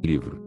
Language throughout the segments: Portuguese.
Livro: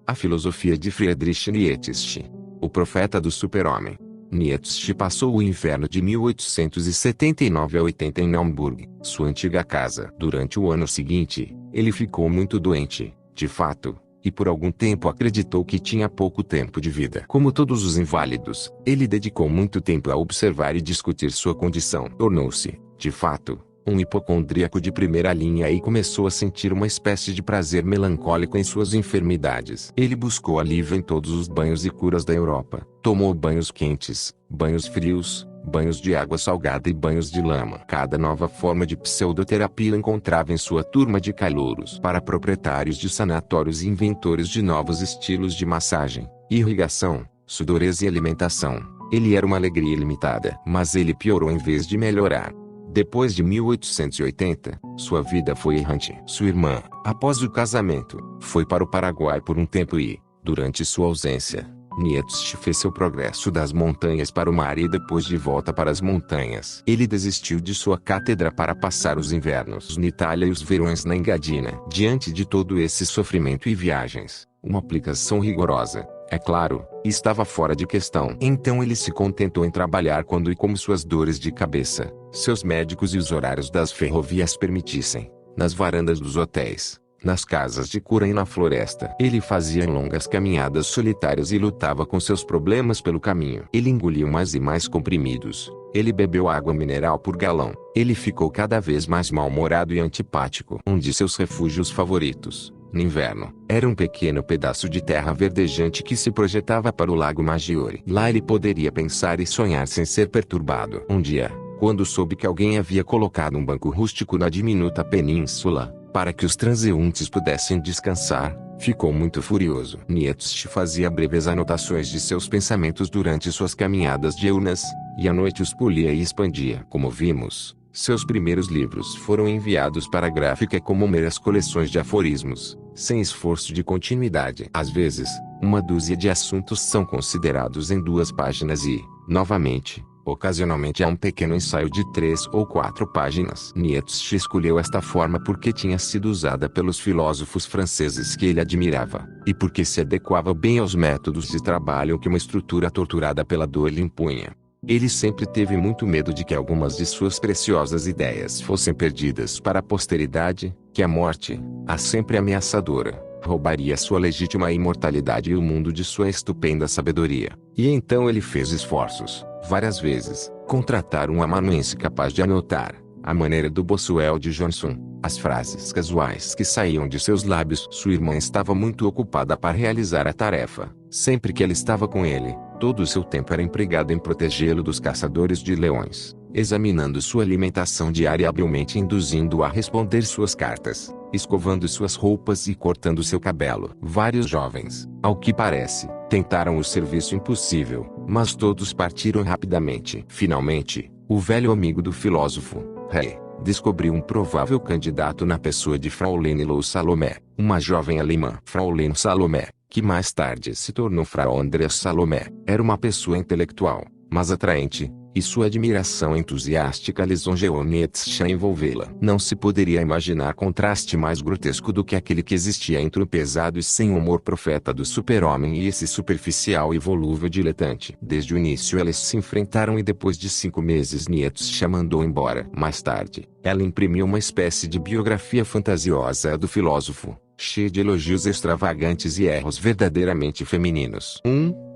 A Filosofia de Friedrich Nietzsche, o profeta do super-homem. Nietzsche passou o inverno de 1879 a 80 em Naumburg, sua antiga casa. Durante o ano seguinte, ele ficou muito doente, de fato, e por algum tempo acreditou que tinha pouco tempo de vida. Como todos os inválidos, ele dedicou muito tempo a observar e discutir sua condição. Tornou-se, de fato, um hipocondríaco de primeira linha e começou a sentir uma espécie de prazer melancólico em suas enfermidades. Ele buscou alívio em todos os banhos e curas da Europa. Tomou banhos quentes, banhos frios, banhos de água salgada e banhos de lama. Cada nova forma de pseudoterapia encontrava em sua turma de calouros. Para proprietários de sanatórios e inventores de novos estilos de massagem, irrigação, sudorese e alimentação, ele era uma alegria ilimitada. Mas ele piorou em vez de melhorar. Depois de 1880, sua vida foi errante. Sua irmã, após o casamento, foi para o Paraguai por um tempo e, durante sua ausência, Nietzsche fez seu progresso das montanhas para o mar e depois de volta para as montanhas. Ele desistiu de sua cátedra para passar os invernos na Itália e os verões na Engadina. Diante de todo esse sofrimento e viagens, uma aplicação rigorosa, é claro, estava fora de questão. Então ele se contentou em trabalhar quando e como suas dores de cabeça, seus médicos e os horários das ferrovias permitissem, nas varandas dos hotéis, nas casas de cura e na floresta. Ele fazia longas caminhadas solitárias e lutava com seus problemas pelo caminho. Ele engoliu mais e mais comprimidos. Ele bebeu água mineral por galão. Ele ficou cada vez mais mal-humorado e antipático. Um de seus refúgios favoritos, no inverno, era um pequeno pedaço de terra verdejante que se projetava para o Lago Maggiore. Lá ele poderia pensar e sonhar sem ser perturbado. Um dia, quando soube que alguém havia colocado um banco rústico na diminuta península, para que os transeuntes pudessem descansar, ficou muito furioso. Nietzsche fazia breves anotações de seus pensamentos durante suas caminhadas diurnas, e à noite os polia e expandia. Como vimos, seus primeiros livros foram enviados para a gráfica como meras coleções de aforismos, sem esforço de continuidade. Às vezes, uma dúzia de assuntos são considerados em 2 páginas e, novamente, ocasionalmente há um pequeno ensaio de 3 ou 4 páginas. Nietzsche escolheu esta forma porque tinha sido usada pelos filósofos franceses que ele admirava, e porque se adequava bem aos métodos de trabalho que uma estrutura torturada pela dor lhe impunha. Ele sempre teve muito medo de que algumas de suas preciosas ideias fossem perdidas para a posteridade, que a morte, a sempre ameaçadora, roubaria sua legítima imortalidade e o mundo de sua estupenda sabedoria. E então ele fez esforços, várias vezes, contratar um amanuense capaz de anotar, à maneira do Boswell de Johnson, as frases casuais que saíam de seus lábios. Sua irmã estava muito ocupada para realizar a tarefa. Sempre que ela estava com ele, todo o seu tempo era empregado em protegê-lo dos caçadores de leões, examinando sua alimentação diária e habilmente induzindo-o a responder suas cartas, escovando suas roupas e cortando seu cabelo. Vários jovens, ao que parece, tentaram o serviço impossível, mas todos partiram rapidamente. Finalmente, o velho amigo do filósofo, Ray, descobriu um provável candidato na pessoa de Fraulein Lou Salomé, uma jovem alemã. Fraulein Salomé, que mais tarde se tornou Frau Andreas Salomé, era uma pessoa intelectual, mas atraente, e sua admiração entusiástica lisonjeou Nietzsche a envolvê-la. Não se poderia imaginar contraste mais grotesco do que aquele que existia entre o pesado e sem humor profeta do super-homem e esse superficial e volúvel diletante. Desde o início elas se enfrentaram e depois de 5 meses Nietzsche a mandou embora. Mais tarde, ela imprimiu uma espécie de biografia fantasiosa do filósofo, cheia de elogios extravagantes e erros verdadeiramente femininos.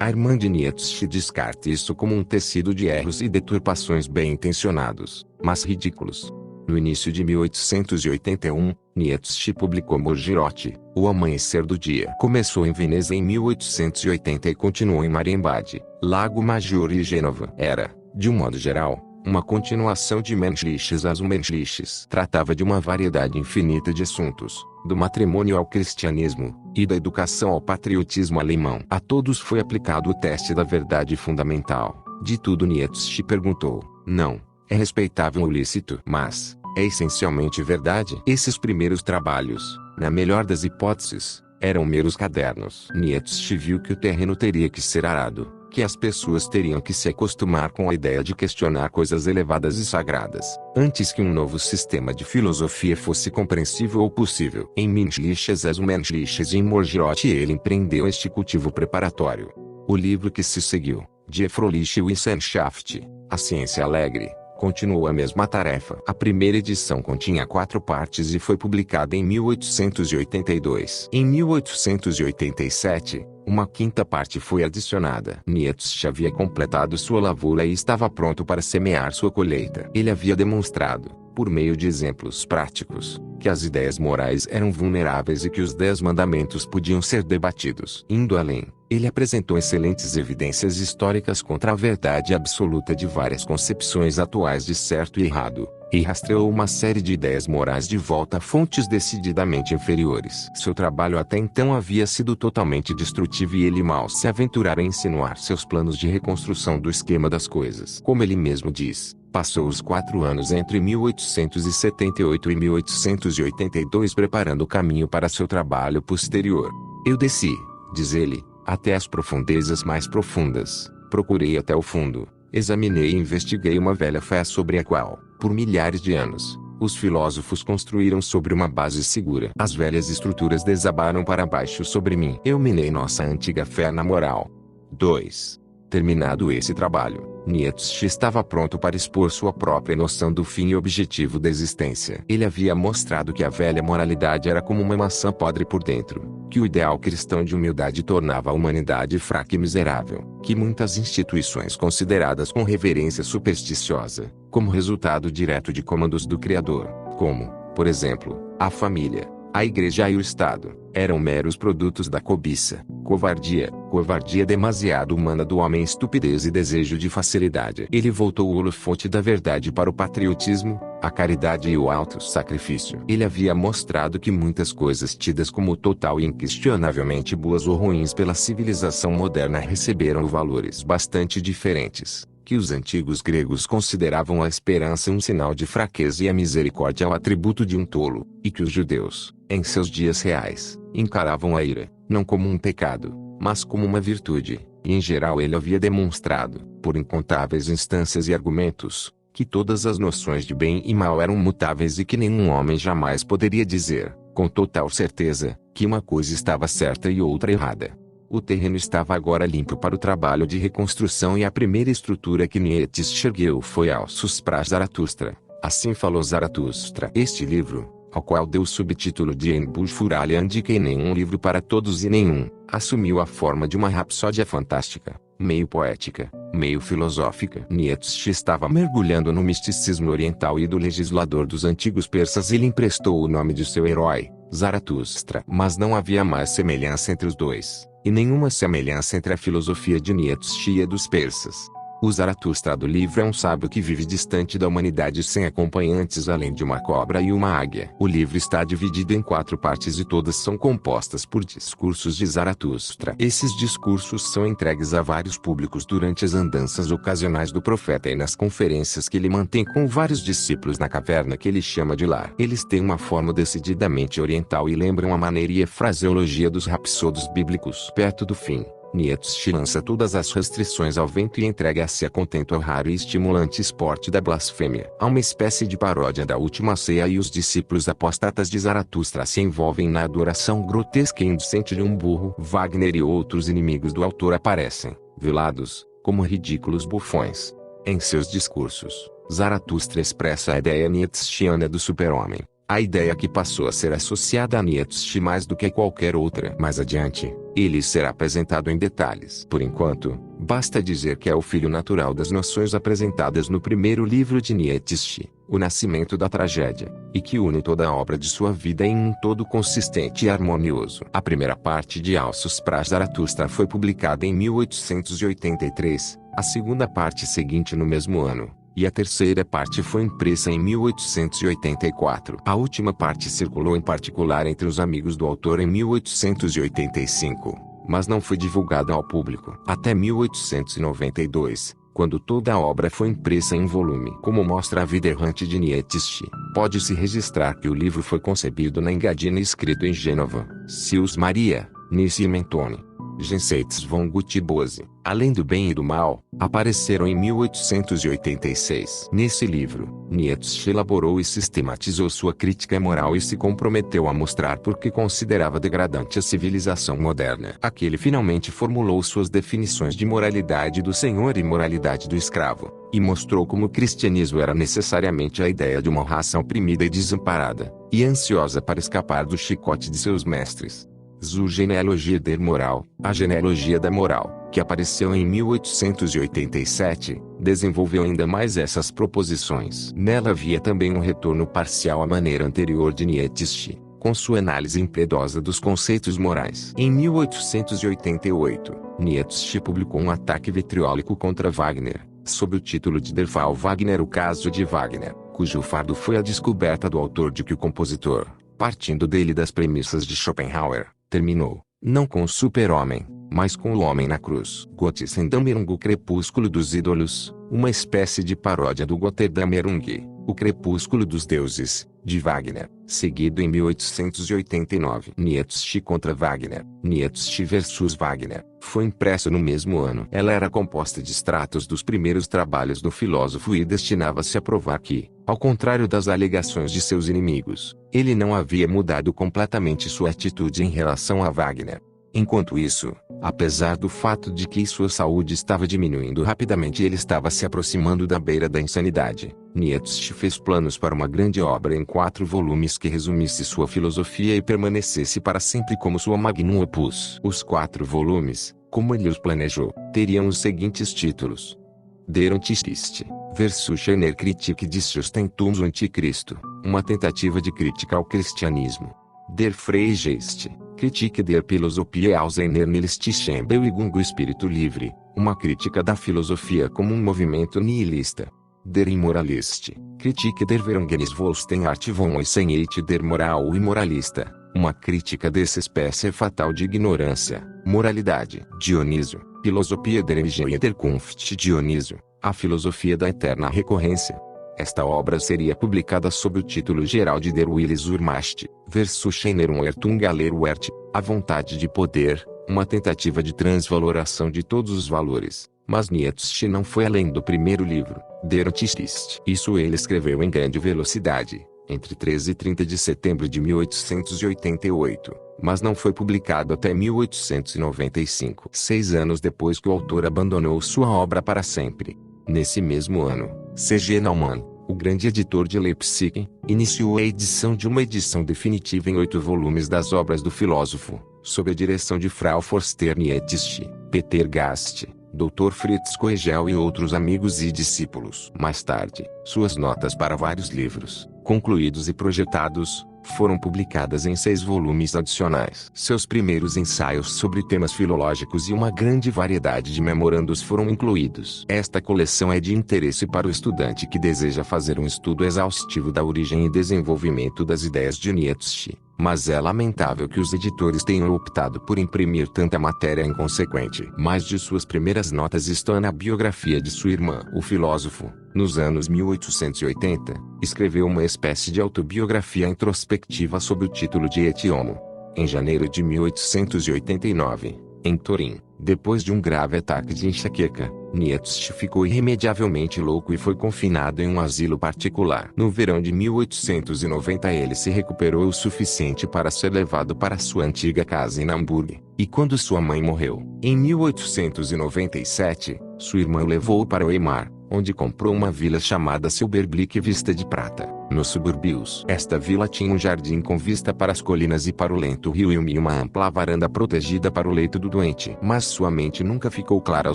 A irmã de Nietzsche descarta isso como um tecido de erros e deturpações bem-intencionados, mas ridículos. No início de 1881, Nietzsche publicou Morgirotti, O Amanhecer do Dia. Começou em Veneza em 1880 e continuou em Marienbad, Lago Maggiore e Gênova. Era, de um modo geral, uma continuação de Menschliches às Unmenschliches. Tratava de uma variedade infinita de assuntos, do matrimônio ao cristianismo, e da educação ao patriotismo alemão. A todos foi aplicado o teste da verdade fundamental. De tudo Nietzsche perguntou: não, é respeitável o lícito, mas, é essencialmente verdade? Esses primeiros trabalhos, na melhor das hipóteses, eram meros cadernos. Nietzsche viu que o terreno teria que ser arado, que as pessoas teriam que se acostumar com a ideia de questionar coisas elevadas e sagradas, antes que um novo sistema de filosofia fosse compreensível ou possível. Em Menschliches as Menschliches em Morgerot ele empreendeu este cultivo preparatório. O livro que se seguiu, Die Fröhliche Wissenschaft, A Ciência Alegre, continuou a mesma tarefa. A primeira edição continha 4 partes e foi publicada em 1882. Em 1887, uma 5ª parte foi adicionada. Nietzsche havia completado sua lavoura e estava pronto para semear sua colheita. Ele havia demonstrado, por meio de exemplos práticos, que as ideias morais eram vulneráveis e que os 10 mandamentos podiam ser debatidos. Indo além, ele apresentou excelentes evidências históricas contra a verdade absoluta de várias concepções atuais de certo e errado, e rastreou uma série de ideias morais de volta a fontes decididamente inferiores. Seu trabalho até então havia sido totalmente destrutivo e ele mal se aventurara a insinuar seus planos de reconstrução do esquema das coisas. Como ele mesmo diz, passou os 4 anos entre 1878 e 1882 preparando o caminho para seu trabalho posterior. Eu desci, diz ele, até as profundezas mais profundas, procurei até o fundo, examinei e investiguei uma velha fé sobre a qual, por milhares de anos, os filósofos construíram sobre uma base segura. As velhas estruturas desabaram para baixo sobre mim. Eu minei nossa antiga fé na moral. 2. Terminado esse trabalho, Nietzsche estava pronto para expor sua própria noção do fim e objetivo da existência. Ele havia mostrado que a velha moralidade era como uma maçã podre por dentro, que o ideal cristão de humildade tornava a humanidade fraca e miserável, que muitas instituições consideradas com reverência supersticiosa, como resultado direto de comandos do Criador, como, por exemplo, a família, a igreja e o Estado, eram meros produtos da cobiça, covardia demasiado humana do homem, estupidez e desejo de facilidade. Ele voltou o holofote da verdade para o patriotismo, a caridade e o auto-sacrifício. Ele havia mostrado que muitas coisas tidas como total e inquestionavelmente boas ou ruins pela civilização moderna receberam valores bastante diferentes, que os antigos gregos consideravam a esperança um sinal de fraqueza e a misericórdia o atributo de um tolo, e que os judeus, em seus dias reais, encaravam a ira, não como um pecado, mas como uma virtude, e em geral ele havia demonstrado, por incontáveis instâncias e argumentos, que todas as noções de bem e mal eram mutáveis e que nenhum homem jamais poderia dizer, com total certeza, que uma coisa estava certa e outra errada. O terreno estava agora limpo para o trabalho de reconstrução e a primeira estrutura que Nietzsche ergueu foi Alsus pra Zaratustra. Assim falou Zaratustra. Este livro, ao qual deu o subtítulo de Ein Buch für alle indica nenhum livro para todos e nenhum, assumiu a forma de uma rapsódia fantástica, meio poética, meio filosófica. Nietzsche estava mergulhando no misticismo oriental e do legislador dos antigos persas e lhe emprestou o nome de seu herói, Zaratustra. Mas não havia mais semelhança entre os dois, e nenhuma semelhança entre a filosofia de Nietzsche e a dos persas. O Zaratustra do livro é um sábio que vive distante da humanidade sem acompanhantes além de uma cobra e uma águia. O livro está dividido em 4 partes e todas são compostas por discursos de Zaratustra. Esses discursos são entregues a vários públicos durante as andanças ocasionais do profeta e nas conferências que ele mantém com vários discípulos na caverna que ele chama de lar. Eles têm uma forma decididamente oriental e lembram a maneira e a fraseologia dos rapsodos bíblicos. Perto do fim, Nietzsche lança todas as restrições ao vento e entrega-se a contento ao raro e estimulante esporte da blasfêmia. Há uma espécie de paródia da Última Ceia e os discípulos apostatas de Zaratustra se envolvem na adoração grotesca e indecente de um burro. Wagner e outros inimigos do autor aparecem, velados, como ridículos bufões. Em seus discursos, Zaratustra expressa a ideia nietzschiana do super-homem. A ideia que passou a ser associada a Nietzsche mais do que a qualquer outra. Mais adiante, ele será apresentado em detalhes. Por enquanto, basta dizer que é o filho natural das noções apresentadas no primeiro livro de Nietzsche, O Nascimento da Tragédia, e que une toda a obra de sua vida em um todo consistente e harmonioso. A primeira parte de Alsus pra Zaratustra foi publicada em 1883, a segunda parte seguinte no mesmo ano, e a terceira parte foi impressa em 1884. A última parte circulou em particular entre os amigos do autor em 1885, mas não foi divulgada ao público até 1892, quando toda a obra foi impressa em volume. Como mostra a vida errante de Nietzsche, pode-se registrar que o livro foi concebido na Engadina e escrito em Gênova, Cius Maria, Nice e Mentone. Gesetz von Gut e Böse, Além do Bem e do Mal, apareceram em 1886. Nesse livro, Nietzsche elaborou e sistematizou sua crítica moral e se comprometeu a mostrar por que considerava degradante a civilização moderna. Aqui ele finalmente formulou suas definições de moralidade do senhor e moralidade do escravo, e mostrou como o cristianismo era necessariamente a ideia de uma raça oprimida e desamparada, e ansiosa para escapar do chicote de seus mestres. Zur Genealogie der Moral, a genealogia da moral, que apareceu em 1887, desenvolveu ainda mais essas proposições. Nela havia também um retorno parcial à maneira anterior de Nietzsche, com sua análise impiedosa dos conceitos morais. Em 1888, Nietzsche publicou um ataque vitriólico contra Wagner, sob o título de Der Fall Wagner, o caso de Wagner, cujo fardo foi a descoberta do autor de que o compositor, partindo dele das premissas de Schopenhauer, terminou, não com o super-homem, mas com o homem na cruz. Götterdämmerung, o crepúsculo dos ídolos, uma espécie de paródia do Götterdämmerung, o crepúsculo dos deuses, de Wagner, seguido em 1889. Nietzsche contra Wagner, Nietzsche versus Wagner, foi impresso no mesmo ano. Ela era composta de extratos dos primeiros trabalhos do filósofo e destinava-se a provar que, ao contrário das alegações de seus inimigos, ele não havia mudado completamente sua atitude em relação a Wagner. Enquanto isso, apesar do fato de que sua saúde estava diminuindo rapidamente e ele estava se aproximando da beira da insanidade, Nietzsche fez planos para uma grande obra em 4 volumes que resumisse sua filosofia e permanecesse para sempre como sua magnum opus. Os 4 volumes, como ele os planejou, teriam os seguintes títulos: Der Antichrist, versus eine Kritik des Justentums und Anticristo, uma tentativa de crítica ao cristianismo. Der Freigeist, Kritik der Philosophie aus einer nihilistischen Bewegung, o espírito livre, uma crítica da filosofia como um movimento nihilista. Der Immoralist, Kritik der Verangensvolsten Art von Einheit der Moral, o imoralista, uma crítica dessa espécie fatal de ignorância, moralidade. Dionísio, Philosophie der Ewige Wiederkunft, Dionísio, a filosofia da eterna recorrência. Esta obra seria publicada sob o título geral de Der Wille zur Macht, versus einer Ertung aller Wert, a vontade de poder, uma tentativa de transvaloração de todos os valores. Mas Nietzsche não foi além do primeiro livro, Der Antichrist. Isso ele escreveu em grande velocidade, entre 13 e 30 de setembro de 1888, mas não foi publicado até 1895, 6 anos depois que o autor abandonou sua obra para sempre. Nesse mesmo ano, C.G. Naumann, o grande editor de Leipzig, iniciou a edição de uma edição definitiva em 8 volumes das obras do filósofo, sob a direção de Frau Forster Nietzsche, Peter Gast, Dr. Fritz Koegel e outros amigos e discípulos. Mais tarde, suas notas para vários livros, concluídos e projetados, foram publicadas em 6 volumes adicionais. Seus primeiros ensaios sobre temas filológicos e uma grande variedade de memorandos foram incluídos. Esta coleção é de interesse para o estudante que deseja fazer um estudo exaustivo da origem e desenvolvimento das ideias de Nietzsche, mas é lamentável que os editores tenham optado por imprimir tanta matéria inconsequente. Mais de suas primeiras notas estão na biografia de sua irmã. O filósofo, nos anos 1880, escreveu uma espécie de autobiografia introspectiva sob o título de Et Homo. Em janeiro de 1889, em Turim, depois de um grave ataque de enxaqueca, Nietzsche ficou irremediavelmente louco e foi confinado em um asilo particular. No verão de 1890 ele se recuperou o suficiente para ser levado para sua antiga casa em Hamburgo, e quando sua mãe morreu, em 1897, sua irmã o levou para Weimar, onde comprou uma vila chamada Silberblick Vista de Prata, nos subúrbios. Esta vila tinha um jardim com vista para as colinas e para o lento rio e uma ampla varanda protegida para o leito do doente. Mas sua mente nunca ficou clara o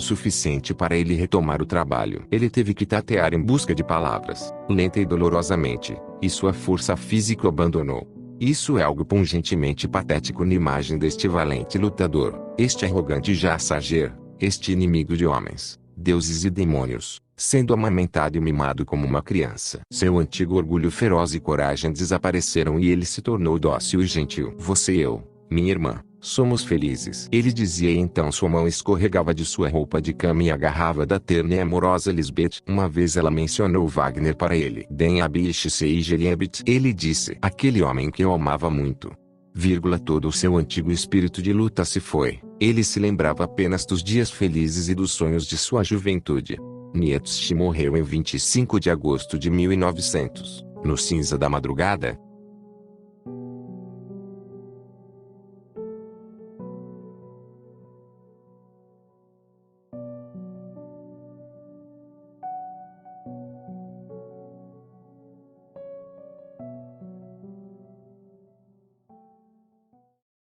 suficiente para ele retomar o trabalho. Ele teve que tatear em busca de palavras, lenta e dolorosamente, e sua força física o abandonou. Isso é algo pungentemente patético na imagem deste valente lutador, este arrogante jassager, este inimigo de homens, deuses e demônios, sendo amamentado e mimado como uma criança. Seu antigo orgulho feroz e coragem desapareceram e ele se tornou dócil e gentil. Você e eu, minha irmã, somos felizes. Ele dizia, e então sua mão escorregava de sua roupa de cama e agarrava da terna e amorosa Lisbeth. Uma vez ela mencionou Wagner para ele. Den Abich Seigelebit. Ele disse, aquele homem que eu amava muito. Todo o seu antigo espírito de luta se foi. Ele se lembrava apenas dos dias felizes e dos sonhos de sua juventude. Nietzsche morreu em 25 de agosto de 1900, no cinza da madrugada,